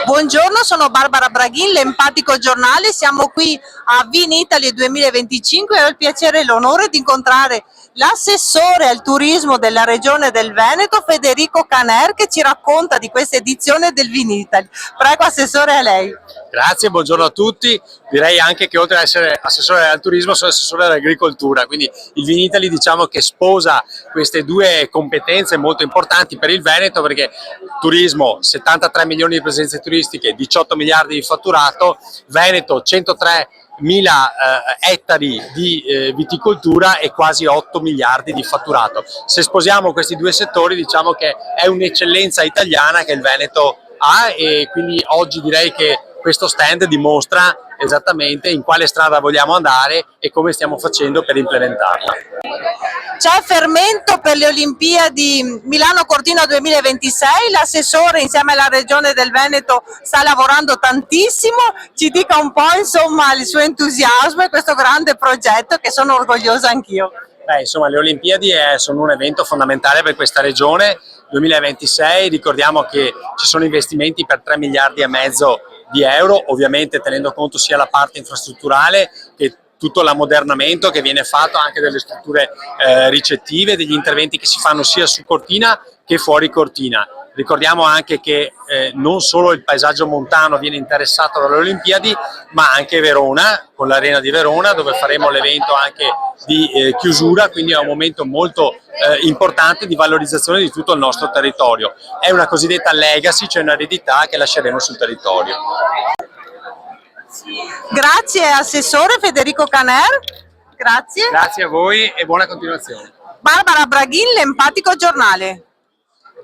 Buongiorno, sono Barbara Braghin, l'Empatico Giornale. Siamo qui a Vinitaly 2025 e ho il piacere e l'onore di incontrare l'assessore al turismo della regione del Veneto, Federico Caner, che ci racconta di questa edizione del Vinitaly. Prego, assessore, a lei. Grazie, buongiorno a tutti. Direi anche che oltre ad essere assessore al turismo sono assessore all'agricoltura, quindi il Vinitaly diciamo che sposa queste due competenze molto importanti per il Veneto, perché turismo 73 milioni di presenze turistiche, 18 miliardi di fatturato, Veneto 103 mila ettari di viticoltura e quasi 8 miliardi di fatturato. Se sposiamo questi due settori diciamo che è un'eccellenza italiana che il Veneto ha, e quindi oggi direi che questo stand dimostra esattamente in quale strada vogliamo andare e come stiamo facendo per implementarla. C'è fermento per le Olimpiadi Milano-Cortina 2026, l'assessore insieme alla Regione del Veneto sta lavorando tantissimo, ci dica un po' insomma il suo entusiasmo e questo grande progetto, che sono orgogliosa anch'io. Insomma, le Olimpiadi sono un evento fondamentale per questa regione. 2026, ricordiamo che ci sono investimenti per 3 miliardi e mezzo di euro, ovviamente tenendo conto sia la parte infrastrutturale che tutto l'ammodernamento che viene fatto anche delle strutture ricettive, degli interventi che si fanno sia su Cortina che fuori Cortina. Ricordiamo anche che non solo il paesaggio montano viene interessato dalle Olimpiadi, ma anche Verona, con l'Arena di Verona, dove faremo l'evento anche di chiusura, quindi è un momento molto importante di valorizzazione di tutto il nostro territorio. È una cosiddetta legacy, cioè un'eredità che lasceremo sul territorio. Grazie assessore Federico Caner. Grazie. Grazie a voi e buona continuazione. Barbara Braghin, l'Empatico Giornale.